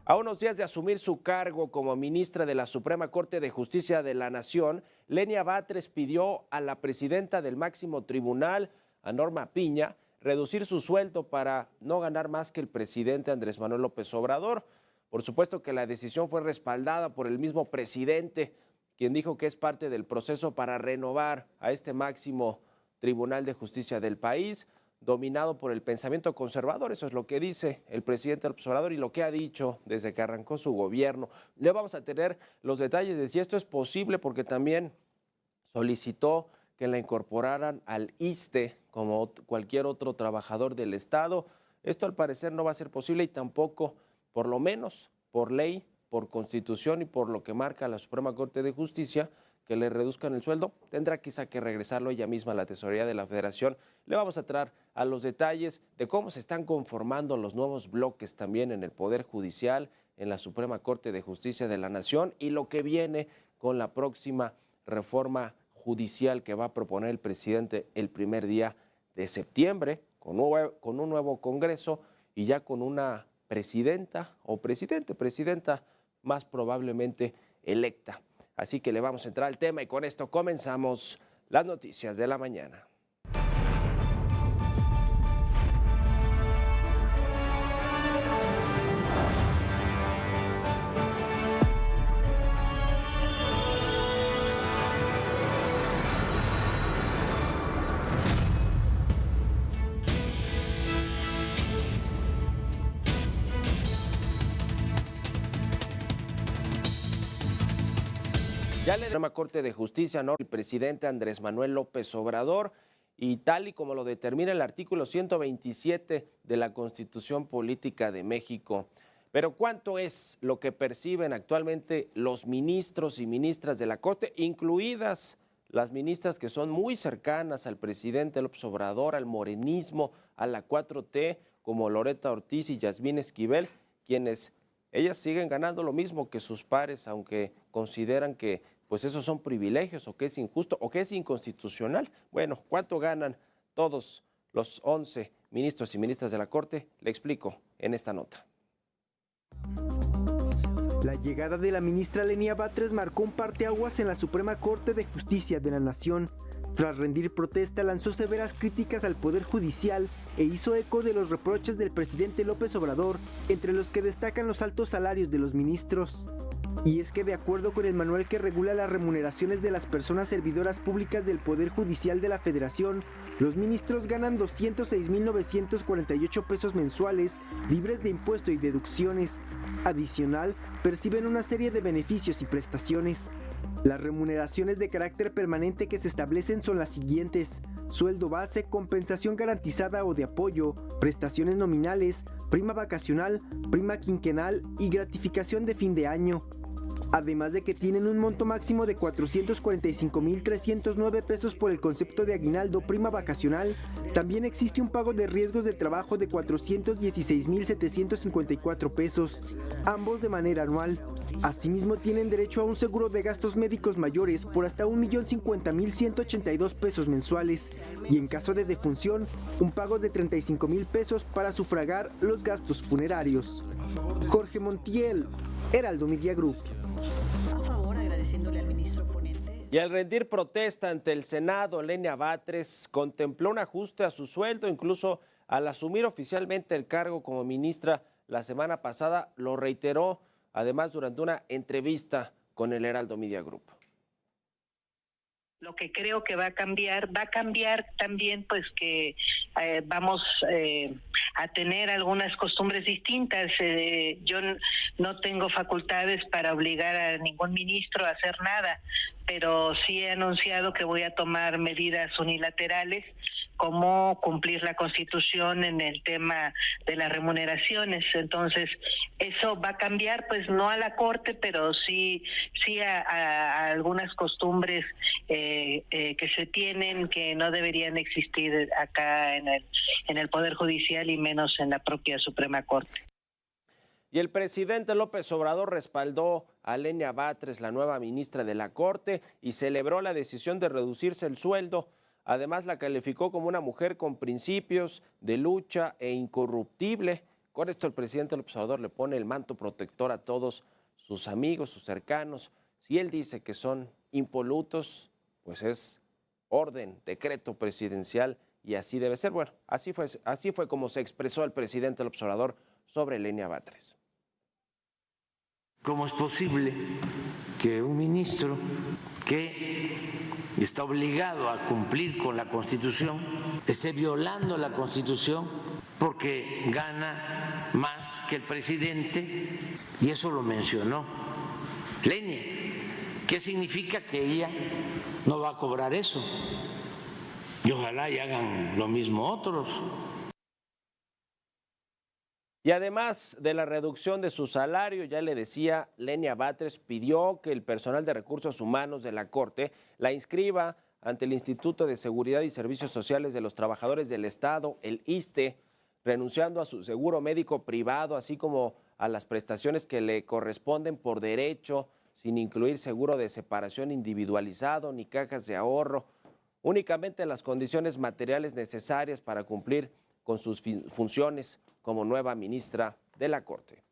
A unos días de asumir su cargo como ministra de la Suprema Corte de Justicia de la Nación, Lenia Batres pidió a la presidenta del máximo tribunal, a Norma Piña, reducir su sueldo para no ganar más que el presidente Andrés Manuel López Obrador. Por supuesto que la decisión fue respaldada por el mismo presidente, quien dijo que es parte del proceso para renovar a este máximo tribunal de justicia del país, dominado por el pensamiento conservador. Eso es lo que dice el presidente López Obrador y lo que ha dicho desde que arrancó su gobierno. Le vamos a tener los detalles de si esto es posible, porque también solicitó que la incorporaran al ISSSTE como cualquier otro trabajador del Estado. Esto al parecer no va a ser posible y tampoco, por lo menos por ley, por constitución y por lo que marca la Suprema Corte de Justicia, que le reduzcan el sueldo, tendrá quizá que regresarlo ella misma a la tesorería de la Federación. Le vamos a traer a los detalles de cómo se están conformando los nuevos bloques también en el Poder Judicial, en la Suprema Corte de Justicia de la Nación y lo que viene con la próxima reforma judicial que va a proponer el presidente el primer día de septiembre, con un nuevo Congreso y ya con una presidenta o presidenta más probablemente electa. Así que le vamos a entrar al tema y con esto comenzamos las noticias de la mañana. Ya le Suprema Corte de Justicia, ¿no?, el presidente Andrés Manuel López Obrador, y tal y como lo determina el artículo 127 de la Constitución Política de México. Pero ¿cuánto es lo que perciben actualmente los ministros y ministras de la Corte, incluidas las ministras que son muy cercanas al presidente López Obrador, al morenismo, a la 4T, como Loretta Ortiz y Yasmín Esquivel, quienes ellas siguen ganando lo mismo que sus pares, aunque consideran que pues esos son privilegios o que es injusto o que es inconstitucional? Bueno, ¿cuánto ganan todos los 11 ministros y ministras de la Corte? Le explico en esta nota. La llegada de la ministra Lenia Batres marcó un parteaguas en la Suprema Corte de Justicia de la Nación. Tras rendir protesta, lanzó severas críticas al Poder Judicial e hizo eco de los reproches del presidente López Obrador, entre los que destacan los altos salarios de los ministros. Y es que de acuerdo con el manual que regula las remuneraciones de las personas servidoras públicas del Poder Judicial de la Federación, los ministros ganan 206,948 pesos mensuales, libres de impuesto y deducciones. Adicional, perciben una serie de beneficios y prestaciones. Las remuneraciones de carácter permanente que se establecen son las siguientes: sueldo base, compensación garantizada o de apoyo, prestaciones nominales, prima vacacional, prima quinquenal y gratificación de fin de año. Además de que tienen un monto máximo de 445,309 pesos por el concepto de aguinaldo, prima vacacional, también existe un pago de riesgos de trabajo de 416,754 pesos, ambos de manera anual. Asimismo, tienen derecho a un seguro de gastos médicos mayores por hasta 1,050,182 pesos mensuales y en caso de defunción, un pago de 35,000 pesos para sufragar los gastos funerarios. Jorge Montiel, Heraldo Media Group. A favor, agradeciéndole al ministro ponente. Y al rendir protesta ante el Senado, Lenia Batres contempló un ajuste a su sueldo, incluso al asumir oficialmente el cargo como ministra la semana pasada, lo reiteró además durante una entrevista con el Heraldo Media Group. Lo que creo que va a cambiar también pues que vamos a tener algunas costumbres distintas. Yo no tengo facultades para obligar a ningún ministro a hacer nada, pero sí he anunciado que voy a tomar medidas unilaterales, como cumplir la Constitución en el tema de las remuneraciones. Entonces, eso va a cambiar, pues no a la Corte, pero sí a algunas costumbres que se tienen, que no deberían existir acá en el Poder Judicial y menos en la propia Suprema Corte. Y el presidente López Obrador respaldó a Lenia Batres, la nueva ministra de la Corte, y celebró la decisión de reducirse el sueldo. Además, la calificó como una mujer con principios de lucha e incorruptible, Con esto el presidente López Obrador le pone el manto protector a todos sus amigos, sus cercanos. Si él dice que son impolutos, pues es orden, decreto presidencial y así debe ser. Bueno, así fue como se expresó el presidente López Obrador sobre Lenia Batres. ¿Cómo es posible que un ministro que está obligado a cumplir con la Constitución esté violando la Constitución porque gana más que el presidente? Y eso lo mencionó Lenia. ¿Qué significa? Que ella no va a cobrar eso. Y ojalá y hagan lo mismo otros. Y además de la reducción de su salario, ya le decía, Lenia Batres pidió que el personal de recursos humanos de la Corte la inscriba ante el Instituto de Seguridad y Servicios Sociales de los Trabajadores del Estado, el ISSSTE, renunciando a su seguro médico privado, así como a las prestaciones que le corresponden por derecho, sin incluir seguro de separación individualizado ni cajas de ahorro, únicamente las condiciones materiales necesarias para cumplir con sus funciones como nueva ministra de la Corte.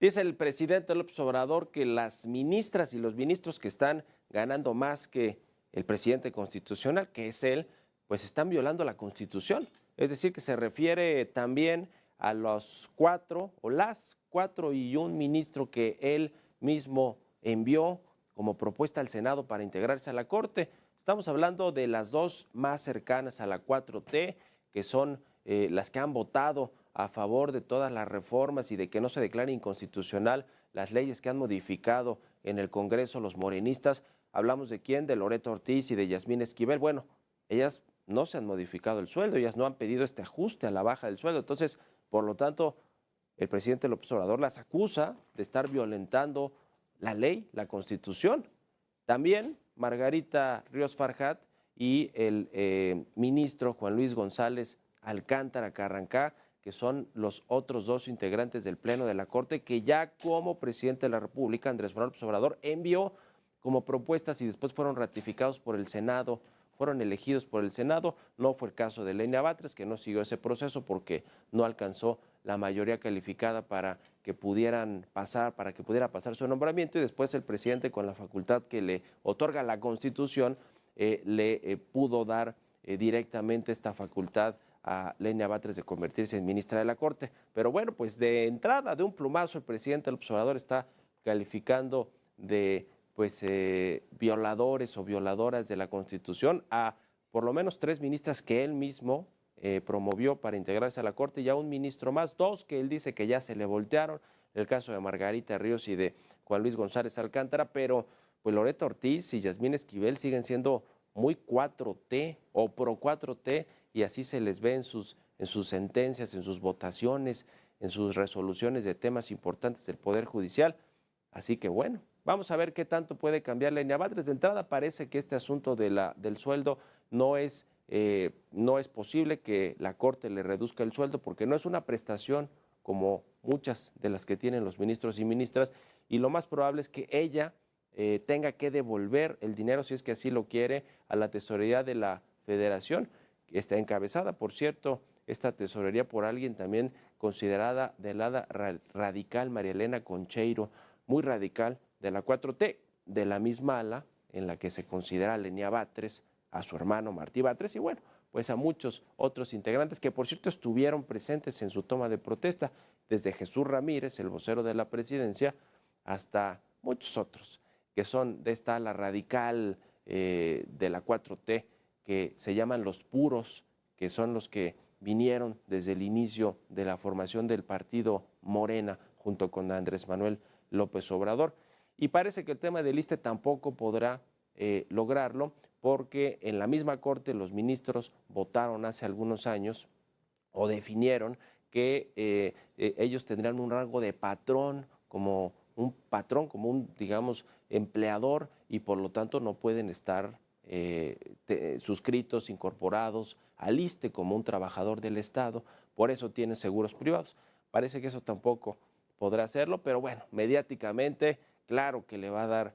Dice el presidente López Obrador que las ministras y los ministros que están ganando más que el presidente constitucional, que es él, pues están violando la Constitución. Es decir, que se refiere también a los 4 o las 4 y un ministro que él mismo envió como propuesta al Senado para integrarse a la Corte. Estamos hablando de las dos más cercanas a la 4T, que son las que han votado a favor de todas las reformas y de que no se declare inconstitucional las leyes que han modificado en el Congreso los morenistas. Hablamos de quién, de Loreto Ortiz y de Yasmín Esquivel. Bueno, ellas no se han modificado el sueldo, ellas no han pedido este ajuste a la baja del sueldo. Entonces, por lo tanto, el presidente López Obrador las acusa de estar violentando la ley, la Constitución. También Margarita Ríos Farjat y el ministro Juan Luis González Alcántara Carrancá, que son los otros dos integrantes del Pleno de la Corte, que ya como presidente de la República, Andrés Manuel López Obrador, envió como propuestas y después fueron ratificados por el Senado, fueron elegidos por el Senado. No fue el caso de Lenia Batres, que no siguió ese proceso porque no alcanzó la mayoría calificada para que pudieran pasar, para que pudiera pasar su nombramiento, y después el presidente, con la facultad que le otorga la Constitución, le pudo dar directamente esta facultad a Lenia Batres de convertirse en ministra de la Corte. Pero bueno, pues de entrada, de un plumazo, el presidente López Obrador está calificando de violadores o violadoras de la Constitución a por lo menos 3 ministras que él mismo promovió para integrarse a la Corte, y a un ministro más, 2 que él dice que ya se le voltearon, el caso de Margarita Ríos y de Juan Luis González Alcántara, pero pues Loreto Ortiz y Yasmín Esquivel siguen siendo muy 4T o pro 4T, y así se les ve en sus sentencias, en sus votaciones, en sus resoluciones de temas importantes del Poder Judicial. Así que bueno, vamos a ver qué tanto puede cambiar Lenia Batres. De entrada parece que este asunto del sueldo no es posible que la Corte le reduzca el sueldo, porque no es una prestación como muchas de las que tienen los ministros y ministras, y lo más probable es que ella tenga que devolver el dinero, si es que así lo quiere, a la tesorería de la Federación, que está encabezada, por cierto, esta tesorería por alguien también considerada del ala radical, María Elena Concheiro, muy radical, de la 4T, de la misma ala en la que se considera a Lenia Batres, a su hermano Martí Batres, y bueno, pues a muchos otros integrantes que por cierto estuvieron presentes en su toma de protesta, desde Jesús Ramírez, el vocero de la presidencia, hasta muchos otros que son de esta ala radical de la 4T, que se llaman los puros, que son los que vinieron desde el inicio de la formación del partido Morena, junto con Andrés Manuel López Obrador. Y parece que el tema del ISSSTE tampoco podrá lograrlo, porque en la misma Corte los ministros votaron hace algunos años o definieron que ellos tendrán un rango de patrón, como un, digamos, empleador, y por lo tanto no pueden estar suscritos, incorporados al ISSSTE como un trabajador del Estado. Por eso tienen seguros privados. Parece que eso tampoco podrá hacerlo, pero bueno, mediáticamente, claro que le va a dar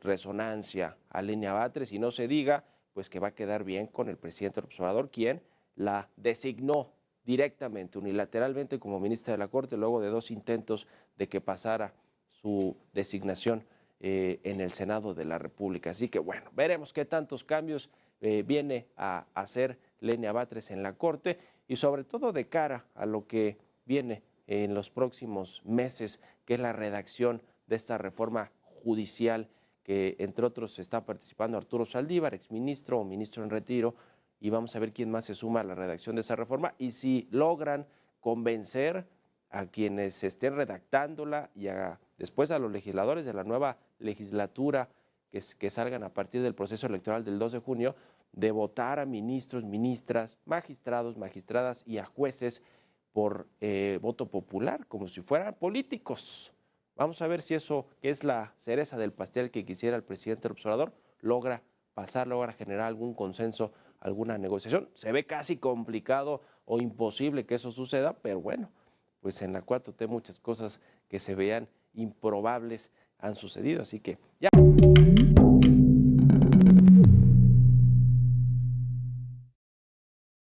resonancia a Lenia Batres, y no se diga pues que va a quedar bien con el presidente López Obrador, quien la designó directamente, unilateralmente como ministra de la Corte, luego de 2 intentos de que pasara su designación en el Senado de la República. Así que bueno, veremos qué tantos cambios viene a hacer Lenia Batres en la Corte, y sobre todo de cara a lo que viene en los próximos meses, que es la redacción de esta reforma judicial, que entre otros está participando Arturo Saldívar, exministro o ministro en retiro, y vamos a ver quién más se suma a la redacción de esa reforma y si logran convencer a quienes estén redactándola y después a los legisladores de la nueva legislatura que salgan a partir del proceso electoral del 2 de junio, de votar a ministros, ministras, magistrados, magistradas y a jueces por voto popular, como si fueran políticos. Vamos a ver si eso, que es la cereza del pastel que quisiera el presidente López Obrador, logra pasar, logra generar algún consenso, alguna negociación. Se ve casi complicado o imposible que eso suceda, pero bueno, pues en la 4T muchas cosas que se veían improbables han sucedido, así que ya.